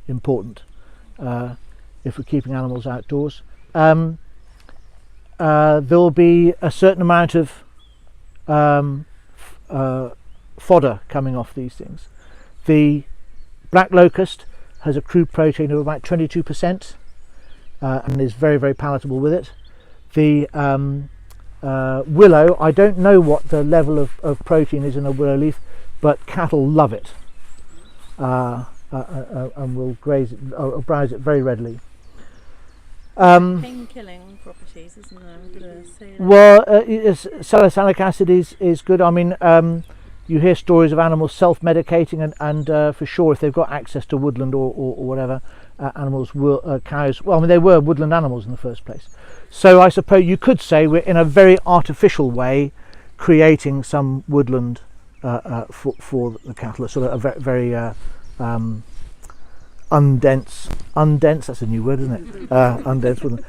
important if we're keeping animals outdoors. There'll be a certain amount of fodder coming off these things. The black locust has a crude protein of about 22% and is very, very palatable with it. The willow, I don't know what the level of protein is in a willow leaf, but cattle love it and will graze it or browse it very readily. Pain killing properties, isn't there? Well, salicylic acid is good. I mean, you hear stories of animals self-medicating, and for sure, if they've got access to woodland or whatever, animals will, cows. Well, I mean, they were woodland animals in the first place. So I suppose you could say we're in a very artificial way creating some woodland for the cattle. It's sort of a very undense. That's a new word, isn't it? Undense woodland.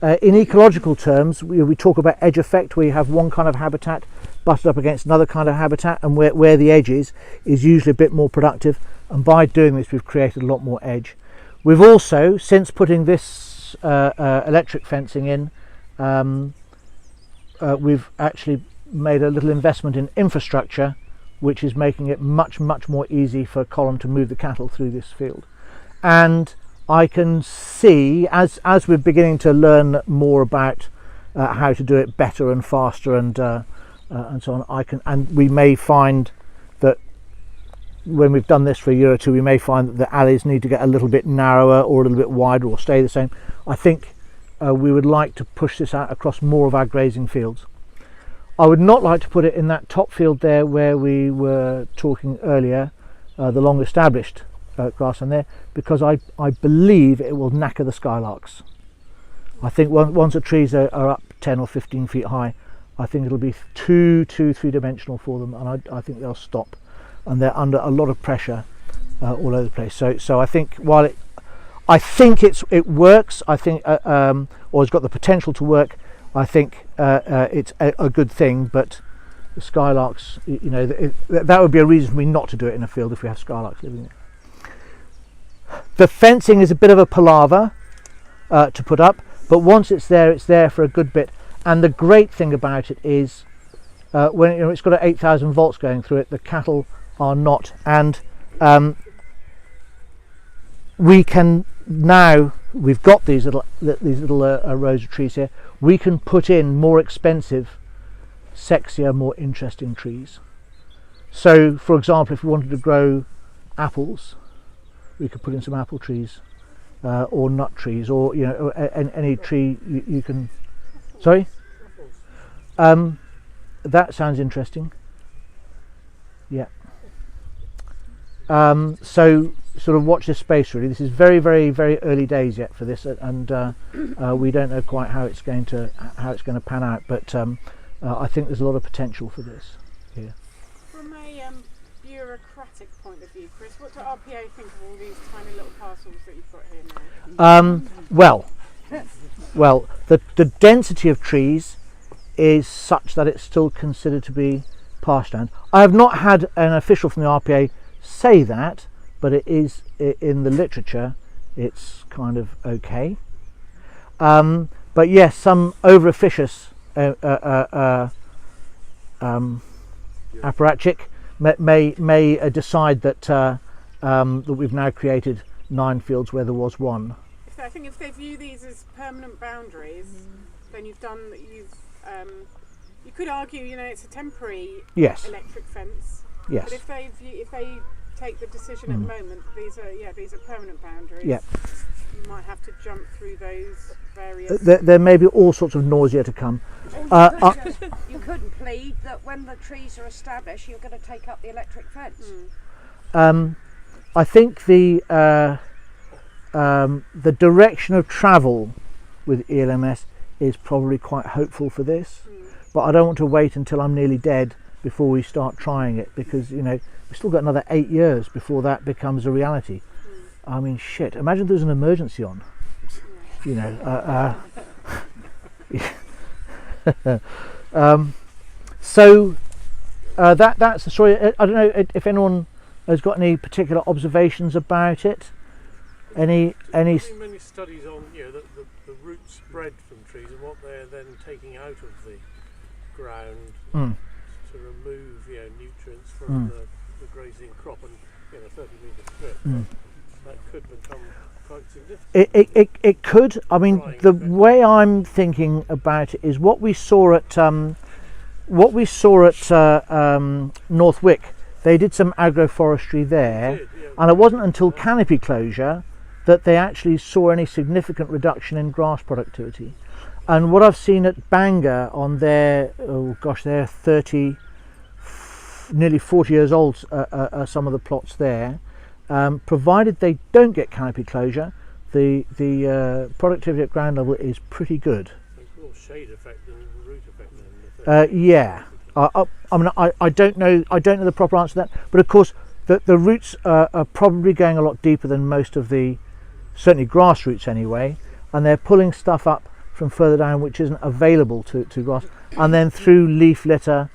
In ecological terms, we talk about edge effect, where you have one kind of habitat butted up against another kind of habitat, and where the edge is usually a bit more productive. And by doing this, we've created a lot more edge. We've also, since putting this electric fencing in, we've actually made a little investment in infrastructure, which is making it much more easy for Colin to move the cattle through this field. And I can see, as we're beginning to learn more about how to do it better and faster and so on, and we may find that when we've done this for a year or two, we may find that the alleys need to get a little bit narrower or a little bit wider or stay the same. I think we would like to push this out across more of our grazing fields. I would not like to put it in that top field there where we were talking earlier, the long established grassland there, because I believe it will knacker the skylarks. I think once the trees are up 10 or 15 feet high, I think it'll be three-dimensional for them, and I think they'll stop, and they're under a lot of pressure all over the place. So I think while it works, I think or has got the potential to work, I think it's a good thing. But the skylarks, that would be a reason for me not to do it in a field if we have skylarks living there. The fencing is a bit of a palaver to put up, but once it's there for a good bit. And the great thing about it is when it's got 8,000 volts going through it, the cattle are not. And we can now, we've got these little rows of trees here, we can put in more expensive, sexier, more interesting trees. So for example, if we wanted to grow apples, we could put in some apple trees or nut trees, or any tree you can. Sorry? That sounds interesting. Yeah. So sort of watch this space really. This is very early days yet for this, and we don't know quite how it's going to pan out, but I think there's a lot of potential for this here. From a bureaucratic point of view, Chris, what do RPA think of all these tiny little parcels that you've got here now? Well, the density of trees is such that it's still considered to be pastureland. I have not had an official from the RPA say that, but it is in the literature. It's kind of okay. But yes, some over officious apparatchik may decide that that we've now created 9 fields where there was 1. I think if they view these as permanent boundaries, then you could argue, it's a temporary electric fence. Yes. But if they take the decision at the moment, these are permanent boundaries. Yeah. You might have to jump through those various. There may be all sorts of nausea to come. You could plead that when the trees are established, you're going to take up the electric fence. I think the direction of travel with ELMS is probably quite hopeful for this, but I don't want to wait until I'm nearly dead before we start trying it, because we've still got another 8 years before that becomes a reality. I mean, shit, imagine there's an emergency on. So that's the story. I don't know if anyone has got any particular observations about it? Any There's been many studies on the root spread from trees and what they're then taking out of the ground to remove nutrients from the grazing crop, and 30-metre strip. That could become quite significant. It could. I mean, the way I'm thinking about it is what we saw at Northwick. They did some agroforestry there, and it wasn't until canopy closure that they actually saw any significant reduction in grass productivity. And what I've seen at Bangor on their, they're 30, nearly 40 years old, some of the plots there, provided they don't get canopy closure, the productivity at ground level is pretty good. So it's more shade effect than root effect then? Yeah. I mean, I don't know the proper answer to that, but of course the roots are probably going a lot deeper than most of the, certainly grass roots anyway, and they're pulling stuff up from further down which isn't available to grass, and then through leaf litter,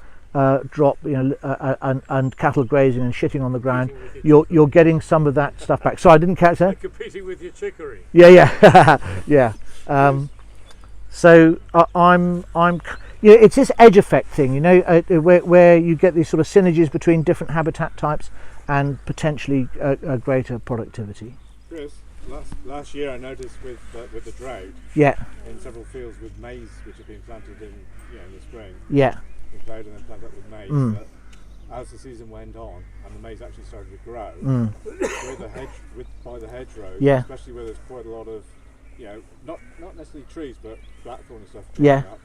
drop, and cattle grazing and shitting on the ground, you're getting some of that stuff back. So I didn't catch that. Competing with your chicory. Yeah. So I'm it's this edge effect thing, where you get these sort of synergies between different habitat types and potentially a greater productivity. Chris, last year I noticed with the drought, in several fields with maize which have been planted in the spring, been ploughed and then planted up with maize, that as the season went on and the maize actually started to grow, by the hedgerows, especially where there's quite a lot of not necessarily trees but blackthorn and stuff up,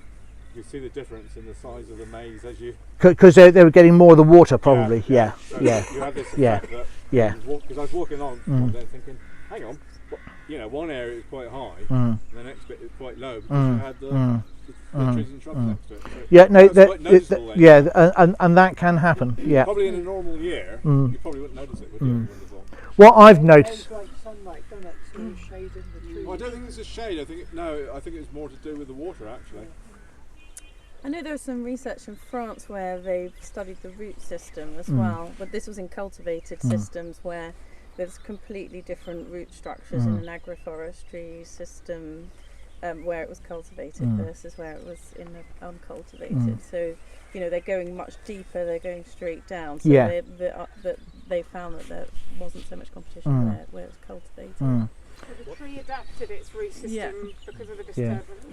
you see the difference in the size of the maize as you, because they were getting more of the water probably. So you had this effect that because I was walking on one day thinking, hang on, one area is quite high and the next bit is quite low because you had the trees and shrubs next to it. So and that can happen. Yeah. Probably in a normal year, you probably wouldn't notice it, would you? What I've noticed. Like sunlight, don't it? Still shade in the trees. I don't think it's a shade. I think it's more to do with the water actually. I know there was some research in France where they've studied the root system as well, but this was in cultivated systems where there's completely different root structures in an agroforestry system where it was cultivated versus where it was in the uncultivated. So, they're going much deeper, they're going straight down. So they found that there wasn't so much competition where it was cultivated. So the tree adapted its root system because of the disturbance.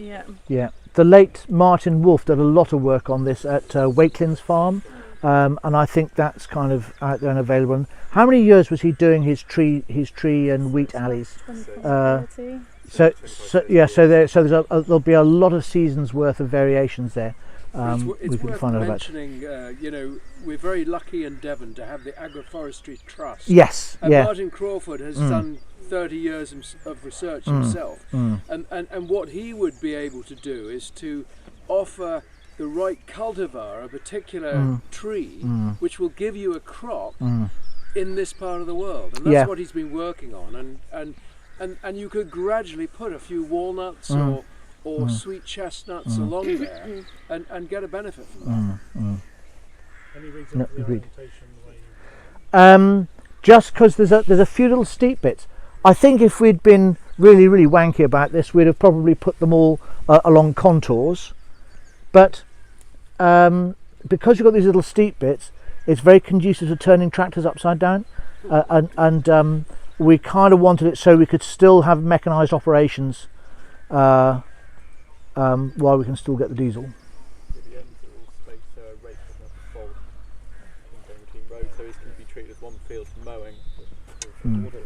Yeah. The late Martin Wolfe did a lot of work on this at Woodlands Farm, and I think that's kind of out there and available. And how many years was he doing his tree and wheat alleys? 30. So there'll be a lot of seasons worth of variations there. It's worth mentioning, we're very lucky in Devon to have the Agroforestry Trust. Yes. And Martin Crawford has done 30 years of research himself, and what he would be able to do is to offer the right cultivar, a particular tree, which will give you a crop in this part of the world, and that's what he's been working on. And you could gradually put a few walnuts or sweet chestnuts along there and get a benefit from that. Any reason for the orientation the way just because there's a few little steep bits. I think if we'd been really, really wanky about this, we'd have probably put them all along contours. But because you've got these little steep bits, it's very conducive to turning tractors upside down. And we kind of wanted it so we could still have mechanised operations while we can still get the diesel. The ends are all supposed to rake up a fault in between roads, so it can be treated as one field for mowing. Water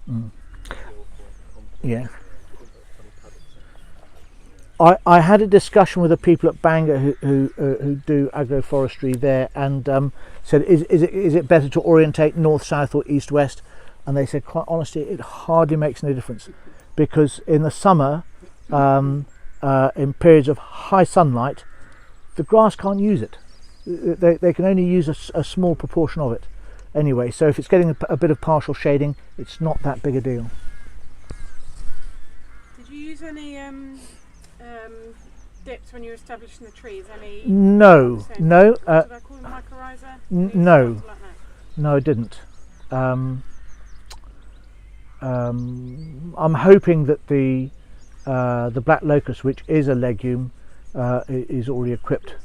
retention. Yeah. I had a discussion with the people at Bangor who do agroforestry there, and said, is it better to orientate north, south, or east, west? And they said, quite honestly, it hardly makes any difference, because in the summer, in periods of high sunlight, the grass can't use it. They can only use a small proportion of it anyway. So if it's getting a bit of partial shading, it's not that big a deal. Did you use any dipped when you were establishing the trees? Any? No, no, Did I call them mycorrhiza? no, Like that? no, I didn't. I'm hoping that the black locust, which is a legume, is already equipped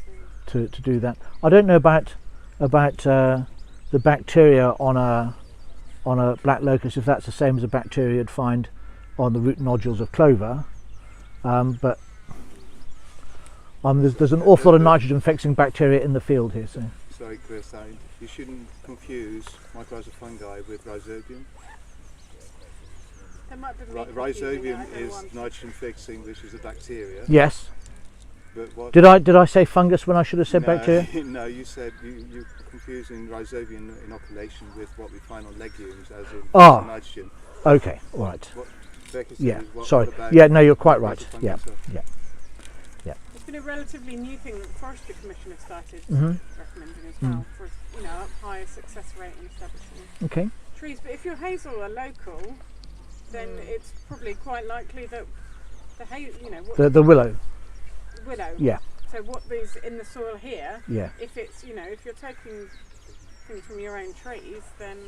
to do that. I don't know about the bacteria on a black locust, if that's the same as a bacteria you'd find on the root nodules of clover, but there's an awful lot of nitrogen fixing bacteria in the field here. So. Sorry, Chris, you shouldn't confuse mycorrhizal fungi with rhizobium. There might be Rhizobium is nitrogen fixing, which is a bacteria. Yes. But what Did I say fungus when I should have said bacteria? No, you said you're confusing rhizobium inoculation with what we find on legumes, as in nitrogen. Okay, all right. What Becky said Yeah, is sorry. about Yeah, no, you're quite right. Yeah, yeah. It's been a relatively new thing that the Forestry Commission have started recommending as well for up higher success rate in establishing trees. But if your hazel are local, then it's probably quite likely that the willow. Willow. Yeah. So what is in the soil here? Yeah. If it's if you're taking things from your own trees, then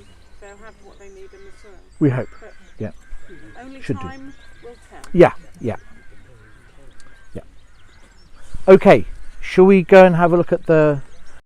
they'll have what they need in the soil. We hope. But Yeah. only Should time will tell. Yeah, yeah, yeah. Okay, shall we go and have a look at the